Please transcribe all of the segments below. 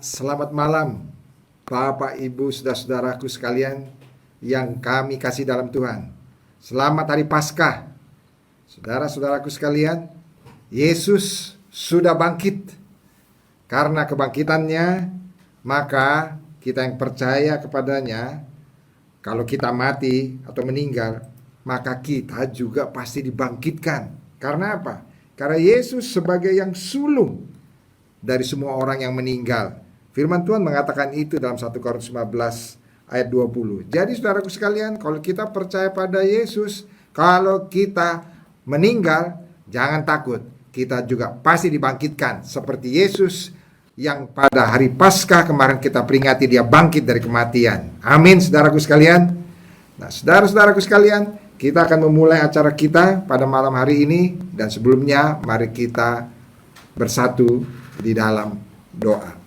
Selamat malam, Bapak, Ibu, saudara-saudaraku sekalian yang kami kasih dalam Tuhan. Selamat Hari Paskah. Saudara-saudaraku sekalian, Yesus sudah bangkit. Karena kebangkitannya, maka kita yang percaya kepadanya, kalau kita mati atau meninggal, maka kita juga pasti dibangkitkan. Karena apa? Karena Yesus sebagai yang sulung dari semua orang yang meninggal. Firman Tuhan mengatakan itu dalam 1 Korintus 15 ayat 20. Jadi saudaraku sekalian, kalau kita percaya pada Yesus, kalau kita meninggal, jangan takut. Kita juga pasti dibangkitkan. Seperti Yesus yang pada hari Paskah kemarin kita peringati, dia bangkit dari kematian. Amin saudaraku sekalian. Nah saudara-saudaraku sekalian, kita akan memulai acara kita pada malam hari ini. Dan sebelumnya mari kita bersatu di dalam doa.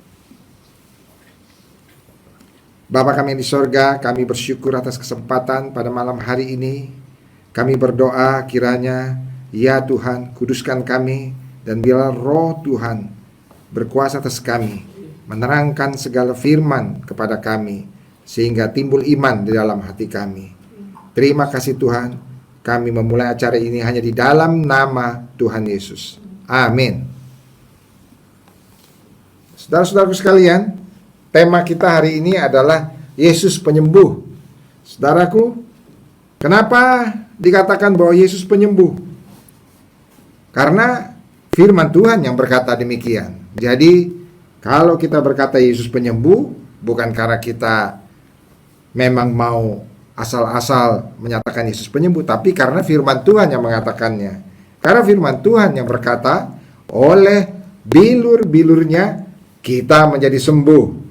Bapa kami di sorga, kami bersyukur atas kesempatan pada malam hari ini. Kami berdoa kiranya, ya Tuhan, kuduskan kami, dan biarlah roh Tuhan berkuasa atas kami, menerangkan segala firman kepada kami, sehingga timbul iman di dalam hati kami. Terima kasih Tuhan, kami memulai acara ini hanya di dalam nama Tuhan Yesus. Amin. Saudara-saudaraku sekalian, tema kita hari ini adalah Yesus penyembuh. Saudaraku, kenapa dikatakan bahwa Yesus penyembuh? Karena firman Tuhan yang berkata demikian. Jadi, kalau kita berkata Yesus penyembuh, bukan karena kita memang mau asal-asal menyatakan Yesus penyembuh, tapi karena firman Tuhan yang mengatakannya. Karena firman Tuhan yang berkata, oleh bilur-bilurnya kita menjadi sembuh.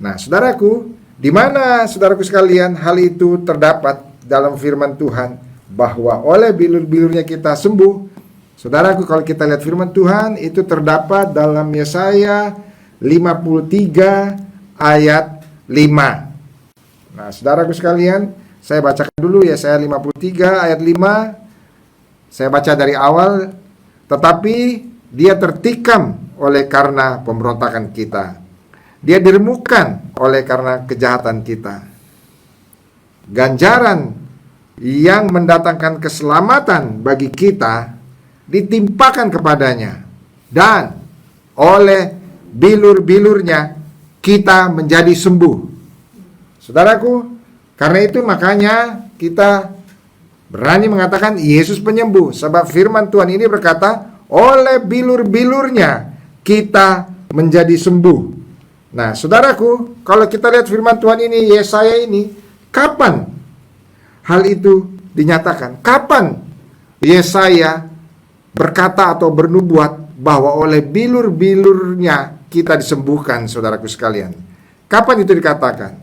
Nah, saudaraku, di mana saudaraku sekalian hal itu terdapat dalam firman Tuhan bahwa oleh bilur-bilurnya kita sembuh? Saudaraku, kalau kita lihat firman Tuhan itu terdapat dalam Yesaya 53 ayat 5. Nah, saudaraku sekalian, saya bacakan dulu Yesaya 53 ayat 5. Saya baca dari awal. Tetapi dia tertikam oleh karena pemberontakan kita, dia diremukkan oleh karena kejahatan kita. Ganjaran yang mendatangkan keselamatan bagi kita ditimpakan kepadanya, dan oleh bilur-bilurnya kita menjadi sembuh. Saudaraku, karena itu makanya kita berani mengatakan Yesus penyembuh, sebab firman Tuhan ini berkata, oleh bilur-bilurnya kita menjadi sembuh. Nah, saudaraku, kalau kita lihat firman Tuhan ini, Yesaya ini, kapan hal itu dinyatakan? Kapan Yesaya berkata atau bernubuat bahwa oleh bilur-bilurnya kita disembuhkan, saudaraku sekalian? Kapan itu dikatakan?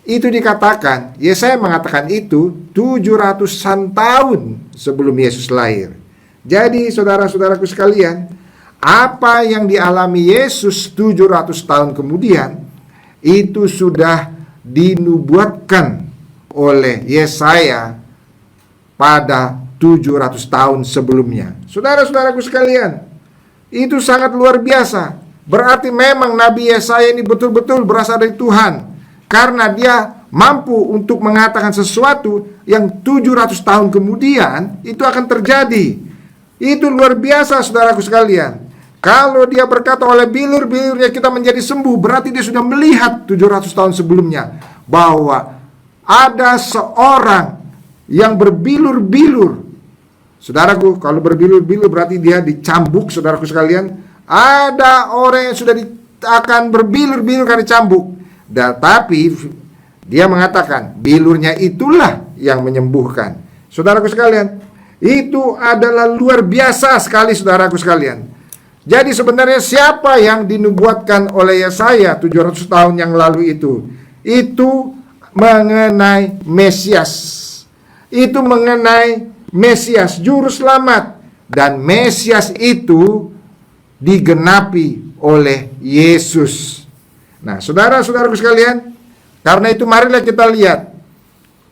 Itu dikatakan, Yesaya mengatakan itu 700-an tahun sebelum Yesus lahir. Jadi, saudara-saudaraku sekalian, apa yang dialami Yesus 700 tahun kemudian itu sudah dinubuatkan oleh Yesaya pada 700 tahun sebelumnya. Saudara-saudaraku sekalian, itu sangat luar biasa. Berarti memang Nabi Yesaya ini betul-betul berasal dari Tuhan, karena dia mampu untuk mengatakan sesuatu yang 700 tahun kemudian itu akan terjadi. Itu luar biasa, saudaraku sekalian. Kalau dia berkata oleh bilur-bilurnya kita menjadi sembuh, berarti dia sudah melihat 700 tahun sebelumnya bahwa ada seorang yang berbilur-bilur. Saudaraku, kalau berbilur-bilur berarti dia dicambuk, saudaraku sekalian. Ada orang yang sudah akan berbilur-bilur karena dicambuk. Tapi dia mengatakan bilurnya itulah yang menyembuhkan. Saudaraku sekalian, itu adalah luar biasa sekali, saudaraku sekalian. Jadi sebenarnya siapa yang dinubuatkan oleh Yesaya 700 tahun yang lalu itu? Itu mengenai Mesias. Itu mengenai Mesias, juru selamat. Dan Mesias itu digenapi oleh Yesus. Nah, saudara-saudaraku sekalian, karena itu marilah kita lihat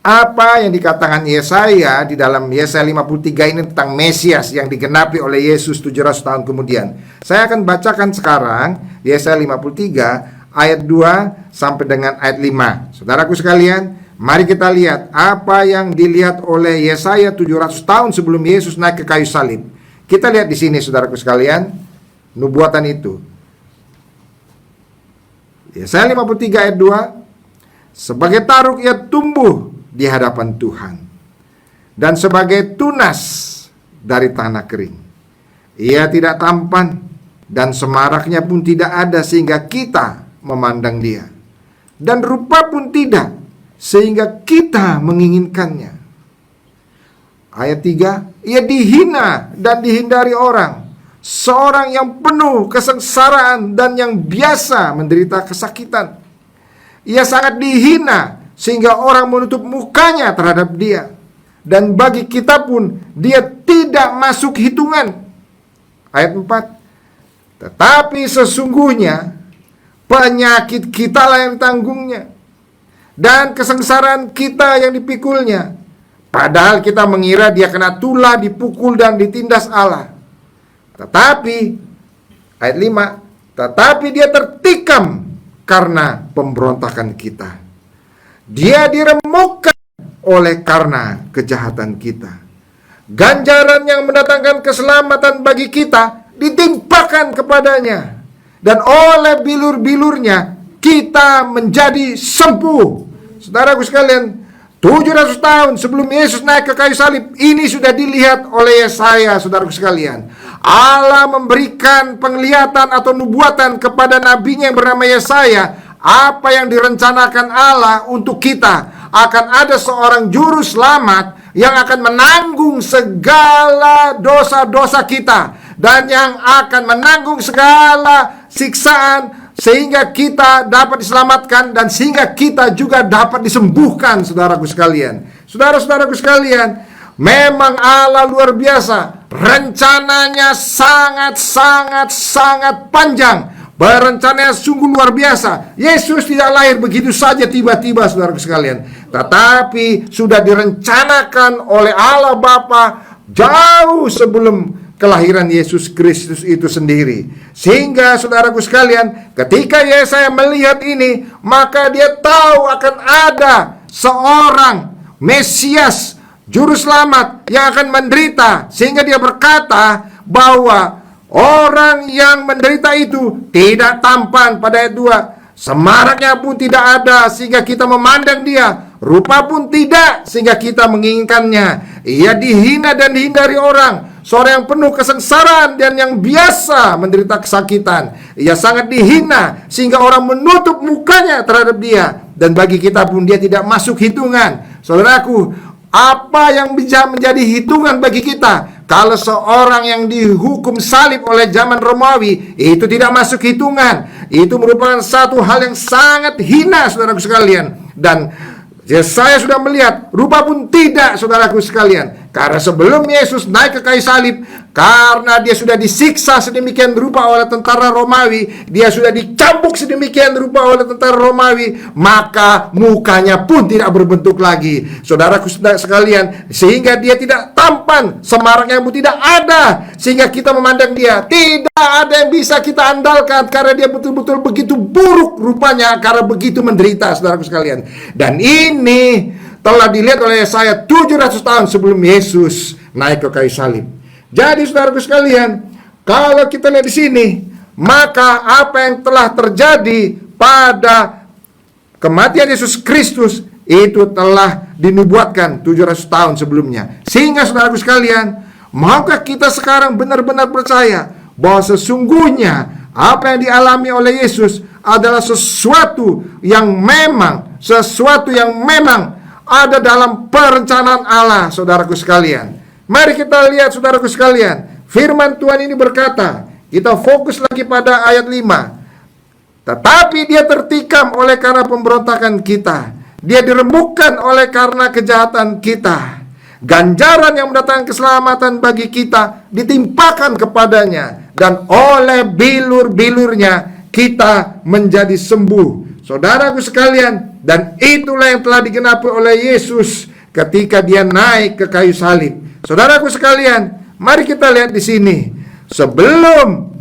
Apa yang dikatakan Yesaya di dalam Yesaya 53 ini tentang Mesias yang digenapi oleh Yesus 700 tahun kemudian. Saya akan bacakan sekarang Yesaya 53 ayat 2 sampai dengan ayat 5. Saudaraku sekalian, mari kita lihat apa yang dilihat oleh Yesaya 700 tahun sebelum Yesus naik ke kayu salib. Kita lihat di sini saudaraku sekalian, nubuatan itu. Yesaya 53 ayat 2, sebagai taruk ia tumbuh di hadapan Tuhan, dan sebagai tunas dari tanah kering. Ia tidak tampan, dan semaraknya pun tidak ada sehingga kita memandang dia, dan rupa pun tidak sehingga kita menginginkannya. Ayat 3, ia dihina dan dihindari orang, seorang yang penuh kesengsaraan dan yang biasa menderita kesakitan. Ia sangat dihina sehingga orang menutup mukanya terhadap dia, dan bagi kita pun dia tidak masuk hitungan. Ayat 4, tetapi sesungguhnya penyakit kitalah yang tanggungnya, dan kesengsaraan kita yang dipikulnya. Padahal kita mengira dia kena tulah, dipukul dan ditindas Allah. Tetapi ayat 5, tetapi dia tertikam karena pemberontakan kita, dia diremukkan oleh karena kejahatan kita. Ganjaran yang mendatangkan keselamatan bagi kita ditimpakan kepadanya, dan oleh bilur-bilurnya kita menjadi sembuh. Saudaraku sekalian, 700 tahun sebelum Yesus naik ke kayu salib, ini sudah dilihat oleh Yesaya. Saudaraku sekalian, Allah memberikan penglihatan atau nubuatan kepada nabinya yang bernama Yesaya, apa yang direncanakan Allah untuk kita. Akan ada seorang juru selamat yang akan menanggung segala dosa-dosa kita, dan yang akan menanggung segala siksaan, sehingga kita dapat diselamatkan, dan sehingga kita juga dapat disembuhkan. Saudaraku sekalian, saudara-saudaraku sekalian, memang Allah luar biasa. Rencananya sangat panjang. Berencananya sungguh luar biasa. Yesus tidak lahir begitu saja tiba-tiba, saudaraku sekalian, tetapi sudah direncanakan oleh Allah Bapa jauh sebelum kelahiran Yesus Kristus itu sendiri. Sehingga saudaraku sekalian, ketika Yesaya melihat ini, maka dia tahu akan ada seorang Mesias, juru selamat yang akan menderita. Sehingga dia berkata bahwa orang yang menderita itu tidak tampan. Pada ayat 2, semaraknya pun tidak ada sehingga kita memandang dia, rupa pun tidak sehingga kita menginginkannya. Ia dihina dan dihindari orang, seorang yang penuh kesengsaraan dan yang biasa menderita kesakitan. Ia sangat dihina sehingga orang menutup mukanya terhadap dia, dan bagi kita pun dia tidak masuk hitungan. Saudaraku, apa yang bisa menjadi hitungan bagi kita kalau seorang yang dihukum salib oleh zaman Romawi itu tidak masuk hitungan? Itu merupakan satu hal yang sangat hina, saudaraku sekalian. Dan saya sudah melihat, rupa pun tidak, saudaraku sekalian. Karena sebelum Yesus naik ke kayu salib, karena dia sudah disiksa sedemikian rupa oleh tentara Romawi, dia sudah dicambuk sedemikian rupa oleh tentara Romawi, maka mukanya pun tidak berbentuk lagi, saudaraku sekalian, sehingga dia tidak tampan, semaraknya pun tidak ada, sehingga kita memandang dia tidak ada yang bisa kita andalkan, karena dia betul-betul begitu buruk rupanya, karena begitu menderita, saudaraku sekalian. Dan ini telah dilihat oleh Yesaya 700 tahun sebelum Yesus naik ke kayu salib. Jadi saudaraku sekalian, kalau kita lihat di sini, maka apa yang telah terjadi pada kematian Yesus Kristus itu telah dinubuatkan 700 tahun sebelumnya. Sehingga saudaraku sekalian, maukah kita sekarang benar-benar percaya bahwa sesungguhnya apa yang dialami oleh Yesus adalah sesuatu yang memang ada dalam perencanaan Allah, saudaraku sekalian. Mari kita lihat, saudaraku sekalian, firman Tuhan ini berkata, kita fokus lagi pada ayat 5. Tetapi dia tertikam oleh karena pemberontakan kita, dia diremukkan oleh karena kejahatan kita. Ganjaran yang mendatangkan keselamatan bagi kita ditimpakan kepadanya, dan oleh bilur-bilurnya kita menjadi sembuh. saudaraku sekalian, dan itulah yang telah digenapi oleh Yesus ketika dia naik ke kayu salib. Saudaraku sekalian, mari kita lihat di sini. Sebelum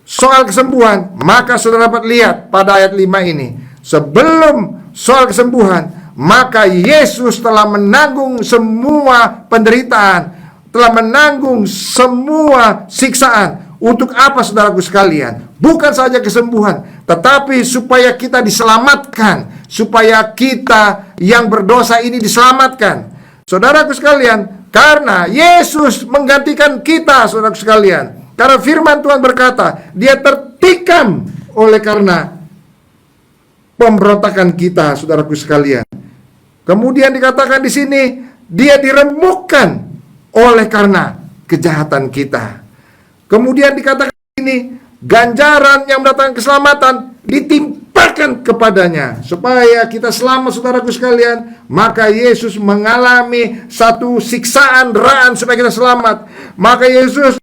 soal kesembuhan, maka saudara dapat lihat pada ayat 5 ini. Sebelum soal kesembuhan, maka Yesus telah menanggung semua penderitaan, telah menanggung semua siksaan. Untuk apa, saudaraku sekalian? Bukan saja kesembuhan, tetapi supaya kita diselamatkan, supaya kita yang berdosa ini diselamatkan. Saudaraku sekalian, karena Yesus menggantikan kita, saudaraku sekalian. Karena firman Tuhan berkata, dia tertikam oleh karena pemberontakan kita, saudaraku sekalian. Kemudian dikatakan di sini, dia diremukkan oleh karena kejahatan kita. Kemudian dikatakan ini, ganjaran yang mendatangkan keselamatan ditimpakan kepadanya. Supaya kita selamat, saudaraku sekalian, maka Yesus mengalami satu siksaan deraan supaya kita selamat. Maka Yesus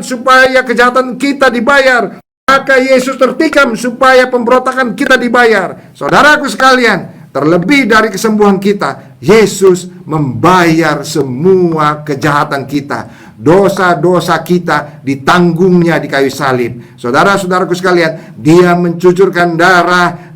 supaya kejahatan kita dibayar. Maka Yesus tertikam supaya pemberontakan kita dibayar. Saudaraku sekalian, terlebih dari kesembuhan kita, Yesus membayar semua kejahatan kita. Dosa-dosa kita ditanggungnya di kayu salib. Saudara-saudaraku sekalian, dia mencucurkan darah,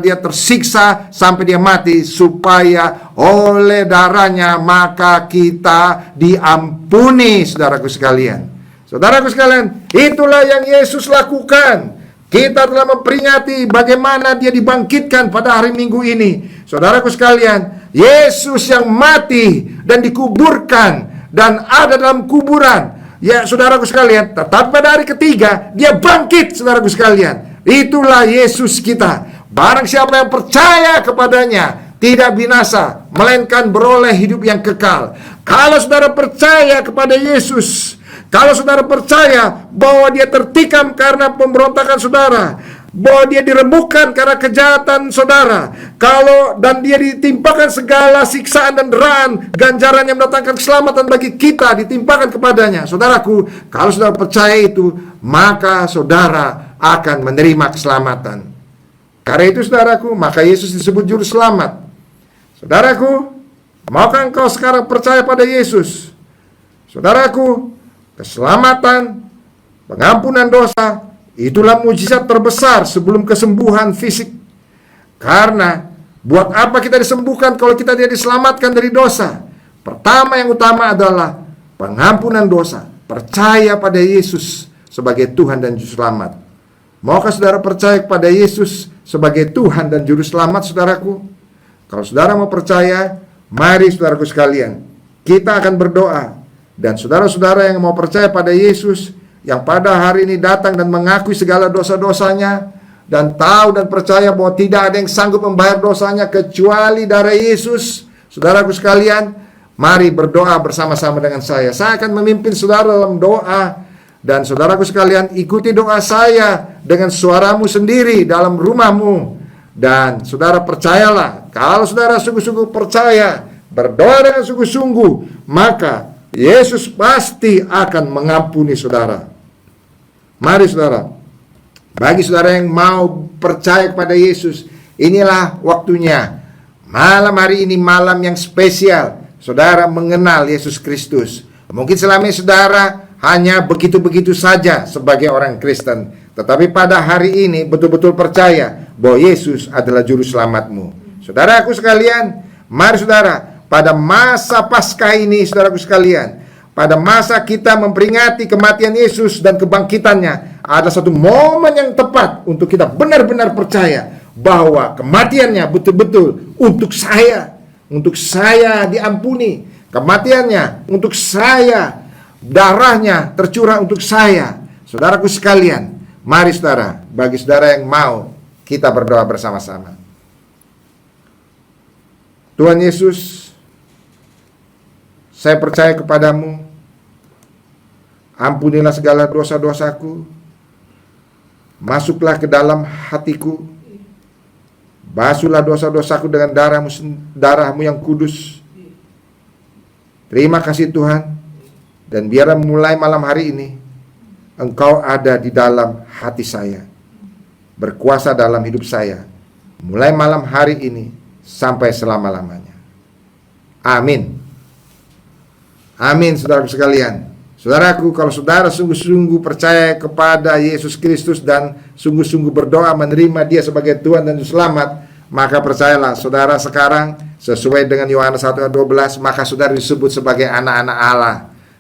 dia tersiksa sampai dia mati, supaya oleh darahnya maka kita diampuni, saudaraku sekalian. Saudaraku sekalian, itulah yang Yesus lakukan. Kita telah memperingati bagaimana dia dibangkitkan pada hari Minggu ini. Saudaraku sekalian, Yesus yang mati dan dikuburkan dan ada dalam kuburan, ya saudaraku sekalian, tetapi pada hari ketiga dia bangkit, saudaraku sekalian. Itulah Yesus kita. Barang siapa yang percaya kepadanya tidak binasa, melainkan beroleh hidup yang kekal. Kalau saudara percaya kepada Yesus, kalau saudara percaya bahwa dia tertikam karena pemberontakan saudara, bahwa dia diremukkan karena kejahatan saudara, dan dia ditimpakan segala siksaan dan deraan, ganjaran yang mendatangkan keselamatan bagi kita ditimpakan kepadanya. Saudaraku, kalau saudara percaya itu, maka saudara akan menerima keselamatan. Karena itu, saudaraku, maka Yesus disebut juru selamat. Saudaraku, maukah engkau sekarang percaya pada Yesus? Saudaraku, keselamatan, pengampunan dosa, itulah mujizat terbesar sebelum kesembuhan fisik. Karena buat apa kita disembuhkan kalau kita tidak diselamatkan dari dosa? Pertama, yang utama adalah pengampunan dosa. Percaya pada Yesus sebagai Tuhan dan Juru Selamat. Maukah saudara percaya kepada Yesus sebagai Tuhan dan Juru Selamat, saudaraku? Kalau saudara mau percaya, mari saudaraku sekalian, kita akan berdoa. Dan saudara-saudara yang mau percaya pada Yesus, yang pada hari ini datang dan mengakui segala dosa-dosanya, dan tahu dan percaya bahwa tidak ada yang sanggup membayar dosanya kecuali darah Yesus, saudaraku sekalian, mari berdoa bersama-sama dengan saya. Saya akan memimpin saudara dalam doa, dan saudaraku sekalian, ikuti doa saya dengan suaramu sendiri dalam rumahmu. Dan saudara percayalah, kalau saudara sungguh-sungguh percaya, berdoa dengan sungguh-sungguh, maka Yesus pasti akan mengampuni saudara. Mari saudara, bagi saudara yang mau percaya kepada Yesus, inilah waktunya. Malam hari ini malam yang spesial. Saudara mengenal Yesus Kristus. Mungkin selama ini saudara hanya begitu-begitu saja sebagai orang Kristen, tetapi pada hari ini betul-betul percaya bahwa Yesus adalah juru selamatmu. Saudaraku sekalian, mari saudara, pada masa Paskah ini, saudaraku sekalian, pada masa kita memperingati kematian Yesus dan kebangkitannya, ada satu momen yang tepat untuk kita benar-benar percaya bahwa kematiannya betul-betul untuk saya diampuni. Kematiannya untuk saya, darahnya tercurah untuk saya. Saudaraku sekalian, mari saudara, bagi saudara yang mau, kita berdoa bersama-sama. Tuhan Yesus, saya percaya kepadamu. Ampunilah segala dosa-dosaku. Masuklah ke dalam hatiku. Basuhlah dosa-dosaku dengan darahmu yang kudus. Terima kasih Tuhan. Dan biarlah mulai malam hari ini, Engkau ada di dalam hati saya. berkuasa dalam hidup saya, mulai malam hari ini sampai selama-lamanya. Amin. Amin, saudaraku sekalian. Saudaraku, kalau saudara sungguh-sungguh percaya kepada Yesus Kristus dan sungguh-sungguh berdoa menerima Dia sebagai Tuhan dan Juru Selamat, maka percayalah saudara sekarang sesuai dengan Yohanes 1 ayat 12, maka saudara disebut sebagai anak-anak Allah.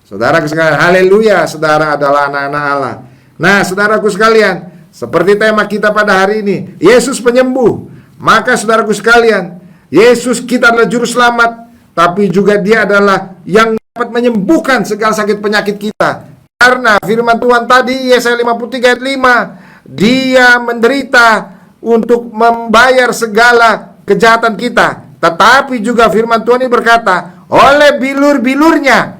Saudaraku sekalian, haleluya, saudara adalah anak-anak Allah. Nah, saudaraku sekalian, seperti tema kita pada hari ini, Yesus penyembuh. Maka saudaraku sekalian, Yesus kita adalah Juru Selamat, tapi juga Dia adalah yang dapat menyembuhkan segala sakit penyakit kita. Karena firman Tuhan tadi, Yesaya 53 ayat 5, Dia menderita untuk membayar segala kejahatan kita. Tetapi juga firman Tuhan ini berkata, oleh bilur-bilurnya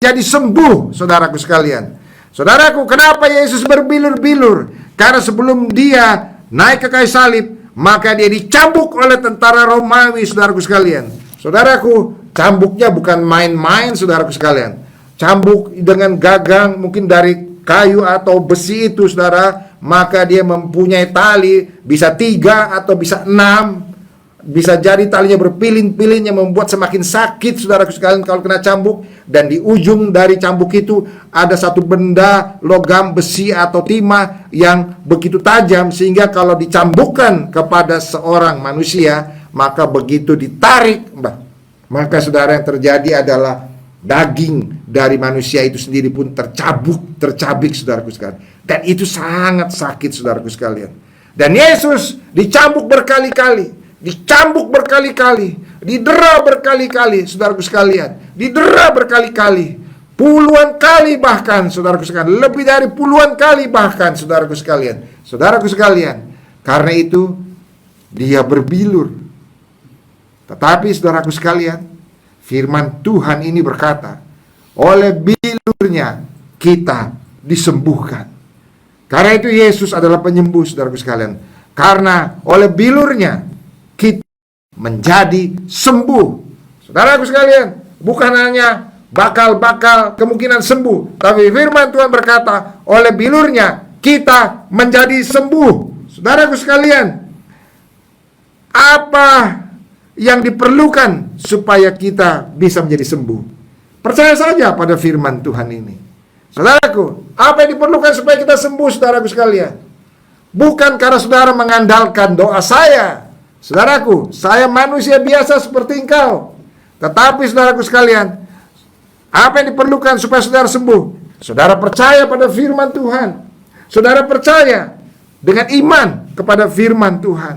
jadi sembuh, saudaraku sekalian. Saudaraku, kenapa Yesus berbilur-bilur? Karena sebelum Dia naik ke kayu salib, maka Dia dicambuk oleh tentara Romawi, saudaraku sekalian. Saudaraku, cambuknya bukan main-main, saudaraku sekalian. Cambuk dengan gagang, mungkin dari kayu atau besi itu, saudara. Maka dia mempunyai tali, bisa 3 atau bisa 6. Bisa jadi talinya berpilin-pilin yang membuat semakin sakit, saudaraku sekalian, kalau kena cambuk. Dan di ujung dari cambuk itu ada satu benda logam, besi atau timah yang begitu tajam, sehingga kalau dicambukkan kepada seorang manusia, maka begitu ditarik, maka saudara, yang terjadi adalah daging dari manusia itu sendiri pun tercabik, saudaraku sekalian. Dan itu sangat sakit, saudaraku sekalian. Dan Yesus dicambuk berkali-kali, didera berkali-kali, saudaraku sekalian, didera berkali-kali, puluhan kali bahkan, saudaraku sekalian, lebih dari puluhan kali bahkan, saudaraku sekalian. Saudaraku sekalian, karena itu Dia berbilur. Tetapi saudaraku sekalian, firman Tuhan ini berkata, oleh bilurnya kita disembuhkan. Karena itu Yesus adalah penyembuh, saudaraku sekalian. Karena oleh bilurnya kita menjadi sembuh. Saudaraku sekalian, bukan hanya bakal kemungkinan sembuh, tapi firman Tuhan berkata, oleh bilurnya kita menjadi sembuh. Saudaraku sekalian, apa yang diperlukan supaya kita bisa menjadi sembuh? Percaya saja pada firman Tuhan ini. Saudaraku, apa yang diperlukan supaya kita sembuh, saudaraku sekalian? Bukan karena saudara mengandalkan doa saya. Saudaraku, saya manusia biasa seperti engkau. Tetapi saudaraku sekalian, apa yang diperlukan supaya saudara sembuh? Saudara percaya pada firman Tuhan. Saudara percaya dengan iman kepada firman Tuhan.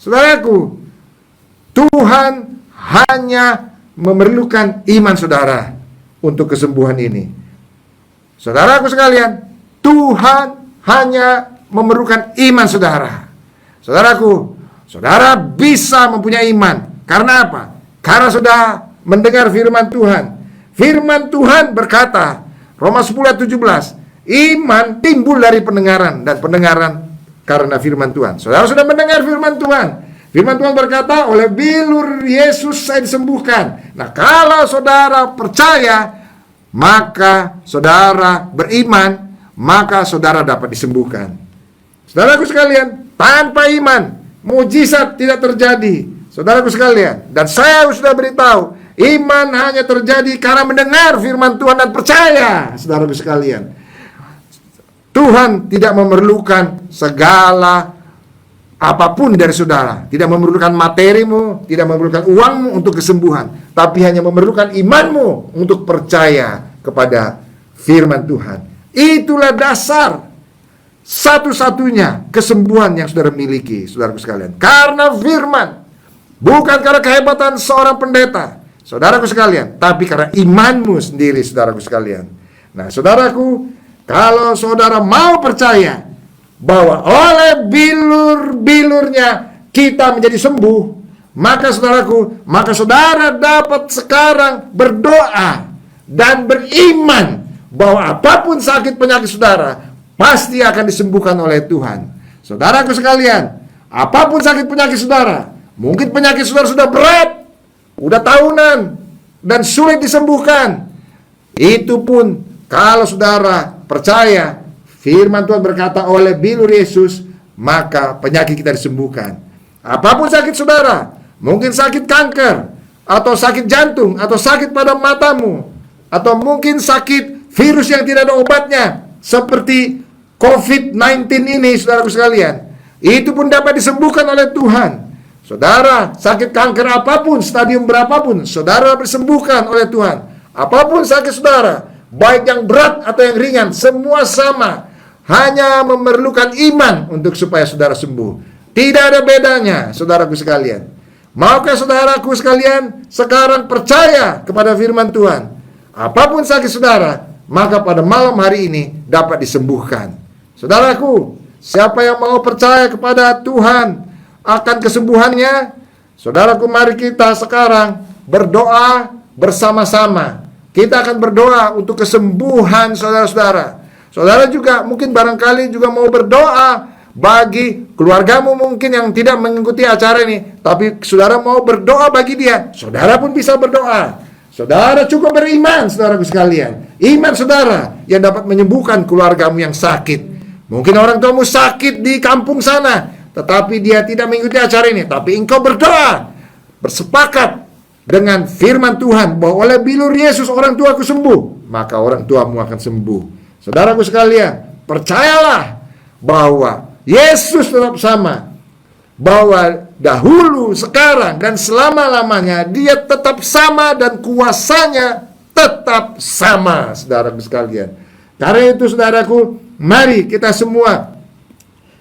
Saudaraku, Tuhan hanya memerlukan iman saudara untuk kesembuhan ini. Saudaraku sekalian, Tuhan hanya memerlukan iman saudara. Saudaraku, saudara bisa mempunyai iman. Karena apa? Karena sudah mendengar firman Tuhan. Firman Tuhan berkata, Roma 10 ayat 17, iman timbul dari pendengaran, dan pendengaran karena firman Tuhan. Saudara sudah mendengar firman Tuhan. Firman Tuhan berkata, oleh bilur Yesus saya disembuhkan. Nah, kalau saudara percaya, maka saudara beriman, maka saudara dapat disembuhkan. Saudaraku sekalian, tanpa iman, mujizat tidak terjadi. Saudaraku sekalian, dan saya sudah beritahu, iman hanya terjadi karena mendengar firman Tuhan dan percaya. Saudaraku sekalian, Tuhan tidak memerlukan segala apapun dari saudara. Tidak memerlukan materimu, tidak memerlukan uangmu untuk kesembuhan, tapi hanya memerlukan imanmu untuk percaya kepada firman Tuhan. Itulah dasar satu-satunya kesembuhan yang saudara miliki, saudaraku sekalian. Karena firman, bukan karena kehebatan seorang pendeta, saudaraku sekalian, tapi karena imanmu sendiri, saudaraku sekalian. Nah, saudaraku, kalau saudara mau percaya bahwa oleh bilur-bilurnya kita menjadi sembuh, maka saudaraku, maka saudara dapat sekarang berdoa dan beriman bahwa apapun sakit penyakit saudara pasti akan disembuhkan oleh Tuhan. Saudaraku sekalian, apapun sakit penyakit saudara, mungkin penyakit saudara sudah berat, udah tahunan, dan sulit disembuhkan. Itu pun kalau saudara percaya firman Tuhan berkata oleh bilur Yesus, maka penyakit kita disembuhkan. Apapun sakit saudara, mungkin sakit kanker, atau sakit jantung, atau sakit pada matamu, atau mungkin sakit virus yang tidak ada obatnya, seperti COVID-19 ini, saudaraku sekalian, itu pun dapat disembuhkan oleh Tuhan. Saudara, sakit kanker apapun, stadium berapapun, saudara disembuhkan oleh Tuhan. Apapun sakit saudara, baik yang berat atau yang ringan, semua sama. Hanya memerlukan iman untuk supaya saudara sembuh. Tidak ada bedanya, saudaraku sekalian. Maukah saudaraku sekalian sekarang percaya kepada firman Tuhan? Apapun sakit saudara, maka pada malam hari ini dapat disembuhkan. Saudaraku, siapa yang mau percaya kepada Tuhan akan kesembuhannya? Saudaraku, mari kita sekarang berdoa bersama-sama. Kita akan berdoa untuk kesembuhan saudara-saudara. Saudara juga mungkin barangkali juga mau berdoa bagi keluargamu mungkin yang tidak mengikuti acara ini, tapi saudara mau berdoa bagi dia, saudara pun bisa berdoa. Saudara cukup beriman, saudaraku sekalian. Iman saudara yang dapat menyembuhkan keluargamu yang sakit. Mungkin orang tuamu sakit di kampung sana, tetapi dia tidak mengikuti acara ini, tapi engkau berdoa, bersepakat dengan firman Tuhan bahwa oleh bilur Yesus orang tuaku sembuh, maka orang tuamu akan sembuh. Saudaraku sekalian, percayalah bahwa Yesus tetap sama, bahwa dahulu, sekarang, dan selama-lamanya dia tetap sama dan kuasanya tetap sama, saudaraku sekalian. Karena itu saudaraku, mari kita semua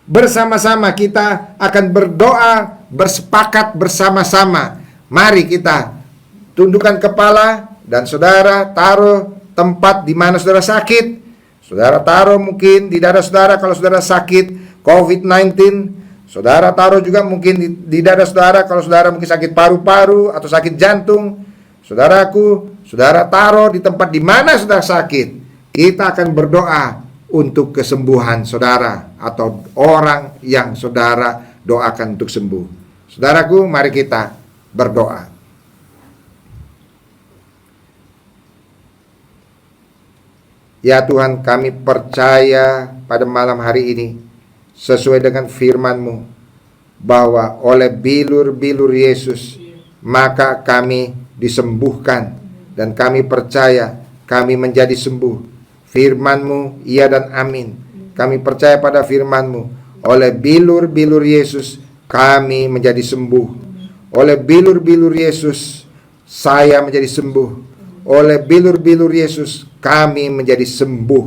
bersama-sama kita akan berdoa, bersepakat bersama-sama. Mari kita tundukkan kepala dan saudara taruh tempat di mana saudara sakit. Saudara taruh mungkin di dada saudara kalau saudara sakit COVID-19. Saudara taruh juga mungkin di dada saudara kalau saudara mungkin sakit paru-paru atau sakit jantung. Saudaraku, saudara taruh di tempat di mana saudara sakit. Kita akan berdoa untuk kesembuhan saudara atau orang yang saudara doakan untuk sembuh. Saudaraku, mari kita berdoa. Ya Tuhan, kami percaya pada malam hari ini sesuai dengan firman-Mu bahwa oleh bilur-bilur Yesus maka kami disembuhkan, dan kami percaya kami menjadi sembuh. Firman-Mu iya dan amin. Kami percaya pada firman-Mu, oleh bilur-bilur Yesus kami menjadi sembuh. Oleh bilur-bilur Yesus saya menjadi sembuh. Oleh bilur-bilur Yesus kami menjadi sembuh.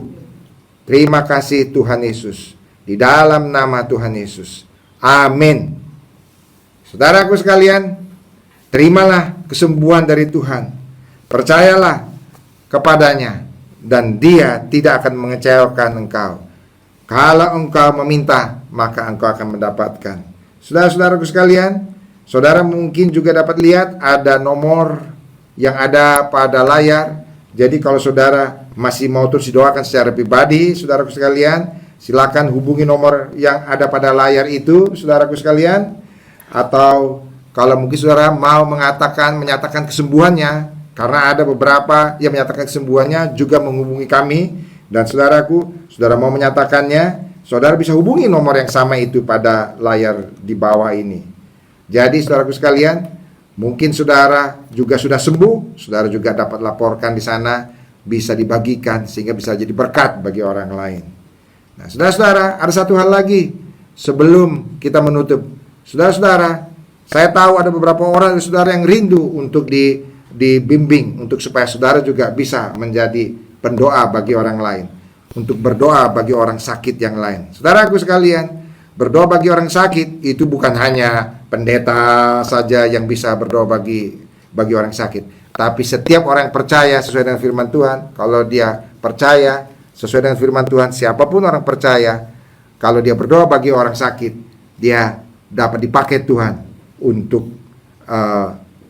Terima kasih Tuhan Yesus. Di dalam nama Tuhan Yesus. Amin. Saudaraku sekalian, terimalah kesembuhan dari Tuhan. Percayalah kepadanya, dan Dia tidak akan mengecewakan engkau. Kalau engkau meminta, maka engkau akan mendapatkan. Saudara-saudaraku sekalian, saudara mungkin juga dapat lihat ada nomor yang ada pada layar. Jadi kalau saudara masih mau terus didoakan secara pribadi, saudaraku sekalian, silakan hubungi nomor yang ada pada layar itu, saudaraku sekalian. Atau kalau mungkin saudara mau menyatakan kesembuhannya, karena ada beberapa yang menyatakan kesembuhannya juga menghubungi kami. Dan saudaraku, saudara mau menyatakannya, saudara bisa hubungi nomor yang sama itu pada layar di bawah ini. Jadi saudaraku sekalian, mungkin saudara juga sudah sembuh, saudara juga dapat laporkan di sana, bisa dibagikan sehingga bisa jadi berkat bagi orang lain. Nah, saudara-saudara, ada satu hal lagi sebelum kita menutup. Saudara-saudara, saya tahu ada beberapa orang dari saudara yang rindu untuk dibimbing, untuk supaya saudara juga bisa menjadi pendoa bagi orang lain, untuk berdoa bagi orang sakit yang lain. Saudaraku sekalian, berdoa bagi orang sakit itu bukan hanya pendeta saja yang bisa berdoa bagi orang sakit, tapi setiap orang yang percaya sesuai dengan firman Tuhan. Kalau dia percaya sesuai dengan firman Tuhan, siapapun orang percaya, kalau dia berdoa bagi orang sakit, dia dapat dipakai Tuhan untuk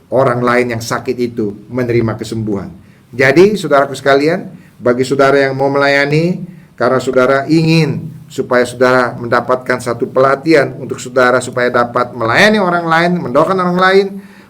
orang lain yang sakit itu menerima kesembuhan. Jadi saudaraku sekalian, bagi saudara yang mau melayani, karena saudara ingin supaya saudara mendapatkan satu pelatihan untuk saudara supaya dapat melayani orang lain, mendoakan orang lain,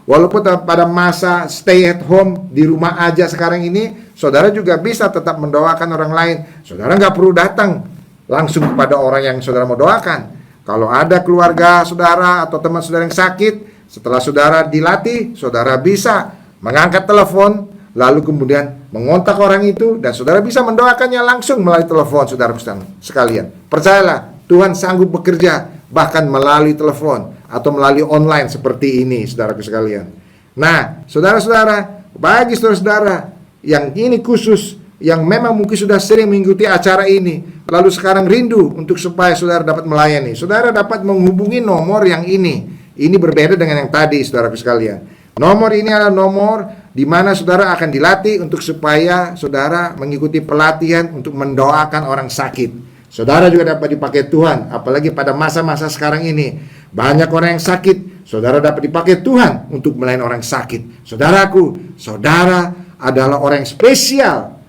walaupun pada masa stay at home, di rumah aja sekarang ini, saudara juga bisa tetap mendoakan orang lain. Saudara nggak perlu datang langsung kepada orang yang saudara mau doakan, Kalau ada keluarga saudara atau teman saudara yang sakit, setelah saudara dilatih, saudara bisa mengangkat telepon, lalu kemudian mengontak orang itu, dan saudara bisa mendoakannya langsung melalui telepon, saudara sekalian. Percayalah, Tuhan sanggup bekerja bahkan melalui telepon atau melalui online seperti ini, saudaraku sekalian. Nah, saudara-saudara, bagi saudara-saudara yang ini khusus, yang memang mungkin sudah sering mengikuti acara ini, lalu sekarang rindu untuk supaya saudara dapat melayani, saudara dapat menghubungi nomor yang ini. Ini berbeda dengan yang tadi, saudaraku sekalian. Nomor ini adalah nomor di mana saudara akan dilatih untuk supaya saudara mengikuti pelatihan untuk mendoakan orang sakit. Saudara juga dapat dipakai Tuhan, apalagi pada masa-masa sekarang ini. Banyak orang yang sakit, saudara dapat dipakai Tuhan untuk melayani orang sakit. Saudaraku, saudara adalah orang yang spesial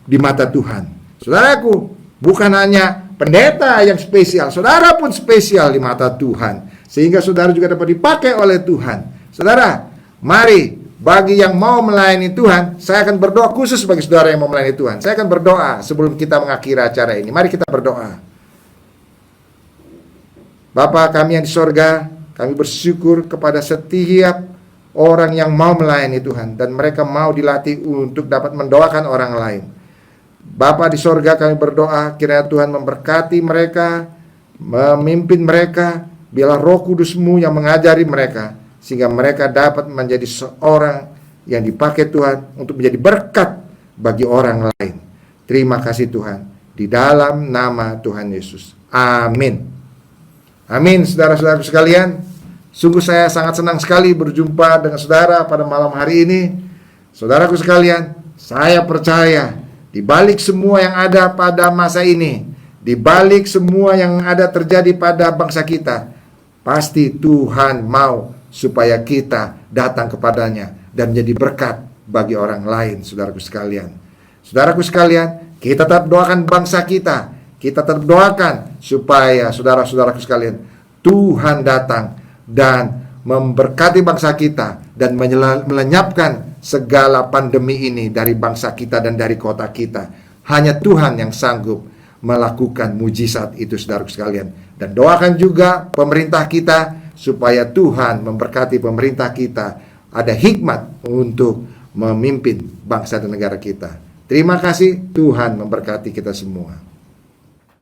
di mata Tuhan. Saudaraku, bukan hanya pendeta yang spesial, saudara pun spesial di mata Tuhan. Sehingga saudara juga dapat dipakai oleh Tuhan. Saudara, mari, bagi yang mau melayani Tuhan, saya akan berdoa khusus bagi saudara yang mau melayani Tuhan. Saya akan berdoa sebelum kita mengakhiri acara ini. Mari kita berdoa. Bapa kami yang di sorga, kami bersyukur kepada setiap orang yang mau melayani Tuhan, dan mereka mau dilatih untuk dapat mendoakan orang lain. Bapa di sorga, kami berdoa kiranya Tuhan memberkati mereka, memimpin mereka, biarlah Roh Kudus-Mu yang mengajari mereka, sehingga mereka dapat menjadi seorang yang dipakai Tuhan untuk menjadi berkat bagi orang lain. Terima kasih Tuhan, di dalam nama Tuhan Yesus. Amin. Amin, saudara-saudara sekalian. Sungguh saya sangat senang sekali berjumpa dengan saudara pada malam hari ini. Saudaraku sekalian, saya percaya di balik semua yang ada pada masa ini, di balik semua yang ada terjadi pada bangsa kita, pasti Tuhan mau supaya kita datang kepadanya dan menjadi berkat bagi orang lain, saudaraku sekalian. Saudaraku sekalian, kita tetap doakan bangsa kita. Kita tetap doakan supaya saudara-saudaraku sekalian, Tuhan datang dan memberkati bangsa kita dan melenyapkan segala pandemi ini dari bangsa kita dan dari kota kita. Hanya Tuhan yang sanggup melakukan mujizat itu, saudaraku sekalian. Dan doakan juga pemerintah kita supaya Tuhan memberkati pemerintah kita, ada hikmat untuk memimpin bangsa dan negara kita. Terima kasih, Tuhan memberkati kita semua.